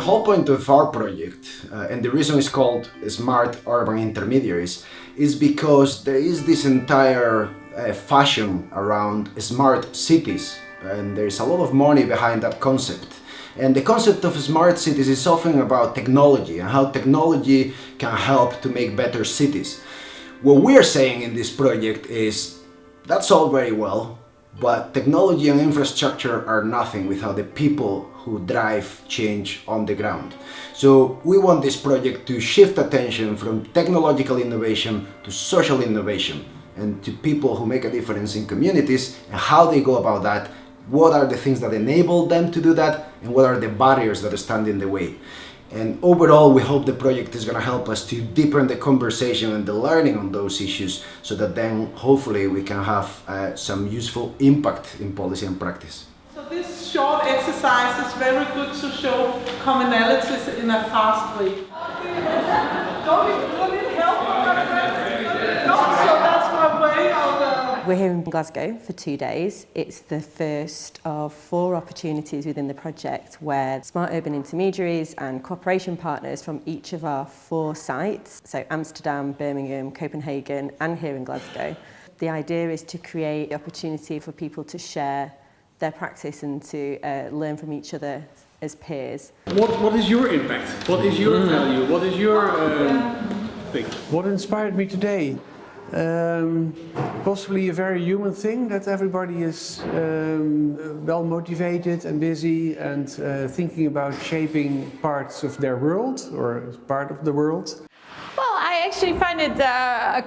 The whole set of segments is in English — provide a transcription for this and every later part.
whole point of our project, and the reason it's called Smart Urban Intermediaries, is because there is this entire fashion around smart cities, and there's a lot of money behind that concept. And the concept of smart cities is often about technology and how technology can help to make better cities. What we're saying in this project is that's all very well, but technology and infrastructure are nothing without the people who drive change on the ground. So we want this project to shift attention from technological innovation to social innovation and to people who make a difference in communities and how they go about that. What are the things that enable them to do that, and what are the barriers that stand in the way? And overall, we hope the project is going to help us to deepen the conversation and the learning on those issues, so that then hopefully we can have some useful impact in policy and practice. So this short exercise is very good to show commonalities in a fast way. Don't you need help from my friend? No, so that's my way of We're here in Glasgow for 2 days. It's the first of 4 opportunities within the project where smart urban intermediaries and cooperation partners from each of our 4 sites, so Amsterdam, Birmingham, Copenhagen and here in Glasgow. The idea is to create the opportunity for people to share their practice and to learn from each other as peers. What is your impact? What is your value? What is your thing? What inspired me today? Possibly a very human thing, that everybody is well motivated and busy and thinking about shaping parts of their world or part of the world. Well, I actually find it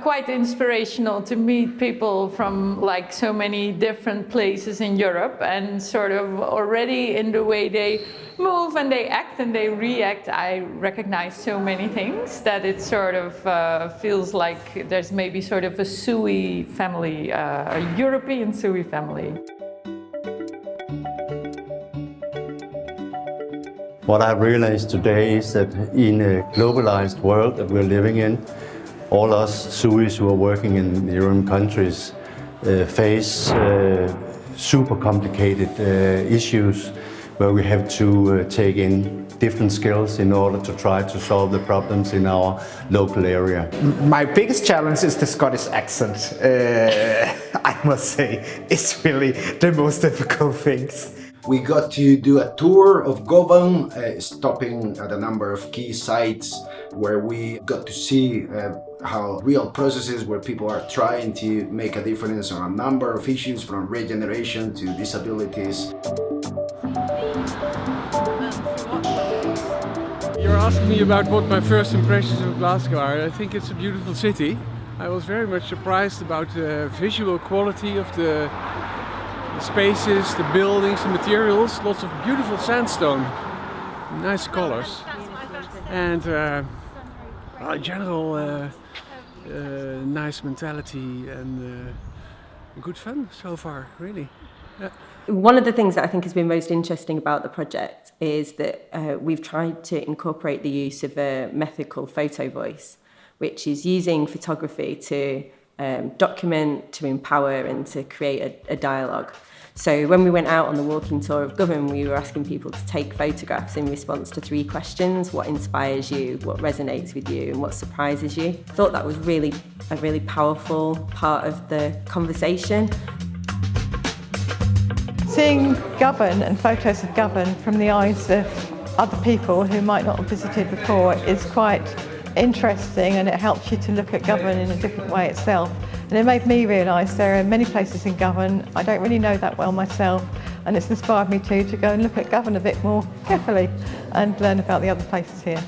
quite inspirational to meet people from like so many different places in Europe, and sort of already in the way they move and they act and they react, I recognize so many things that it sort of feels like there's maybe sort of a Sui family, a European Sui family. What I've realized today is that in a globalized world that we're living in, all us Suis who are working in the European countries face super complicated issues where we have to take in different skills in order to try to solve the problems in our local area. My biggest challenge is the Scottish accent. I must say, it's really the most difficult things. We got to do a tour of Govan, stopping at a number of key sites where we got to see how real processes where people are trying to make a difference on a number of issues, from regeneration to disabilities. You're asking me about what my first impressions of Glasgow are. I think it's a beautiful city. I was very much surprised about the visual quality of the spaces, the buildings, the materials, lots of beautiful sandstone, nice colors, and general nice mentality and good fun so far, really. Yeah. One of the things that I think has been most interesting about the project is that we've tried to incorporate the use of a method called photo voice, which is using photography to document, to empower and to create a dialogue. So when we went out on the walking tour of Govan, we were asking people to take photographs in response to 3 questions: what inspires you, what resonates with you, and what surprises you. I thought that was a really powerful part of the conversation. Seeing Govan and photos of Govan from the eyes of other people who might not have visited before is quite interesting, and it helps you to look at Govan in a different way itself. And it made me realise there are many places in Govan I don't really know that well myself, and it's inspired me to go and look at Govan a bit more carefully and learn about the other places here.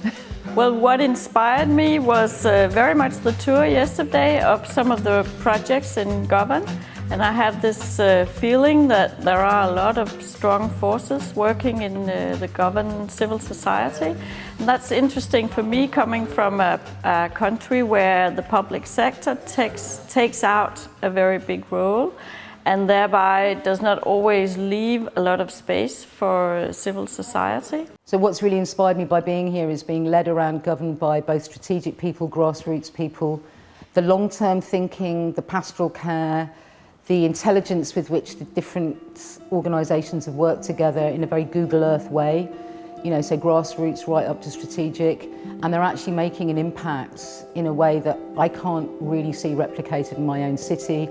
Well, what inspired me was very much the tour yesterday of some of the projects in Govan. And I have this feeling that there are a lot of strong forces working in the Govan civil society. And that's interesting for me, coming from a country where the public sector takes out a very big role, and thereby does not always leave a lot of space for civil society. So what's really inspired me by being here is being led around Govan by both strategic people, grassroots people, the long-term thinking, the pastoral care, the intelligence with which the different organisations have worked together in a very Google Earth way so grassroots right up to strategic, and they're actually making an impact in a way that I can't really see replicated in my own city.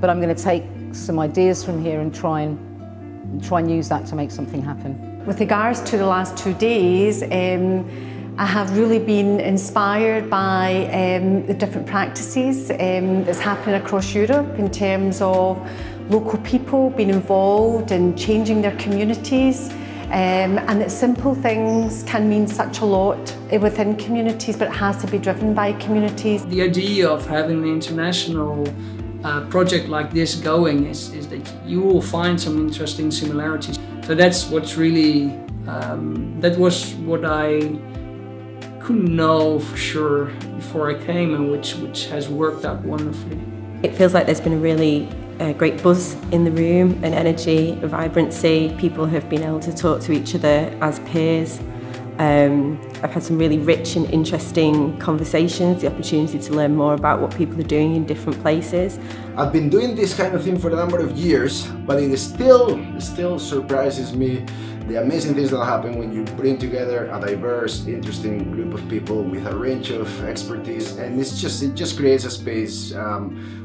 But I'm going to take some ideas from here and try and use that to make something happen. With regards to the last 2 days, I have really been inspired by the different practices that's happening across Europe in terms of local people being involved in changing their communities, and that simple things can mean such a lot within communities, but it has to be driven by communities. The idea of having an international project like this going is that you will find some interesting similarities. So that's what's really, that was what I couldn't know for sure before I came, and which has worked out wonderfully. It feels like there's been a really great buzz in the room, an energy, a vibrancy. People have been able to talk to each other as peers. I've had some really rich and interesting conversations, the opportunity to learn more about what people are doing in different places. I've been doing this kind of thing for a number of years, but it still surprises me the amazing things that happen when you bring together a diverse, interesting group of people with a range of expertise, and it just creates a space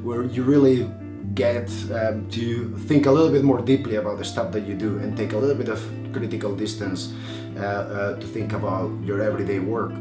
where you really get to think a little bit more deeply about the stuff that you do and take a little bit of critical distance to think about your everyday work.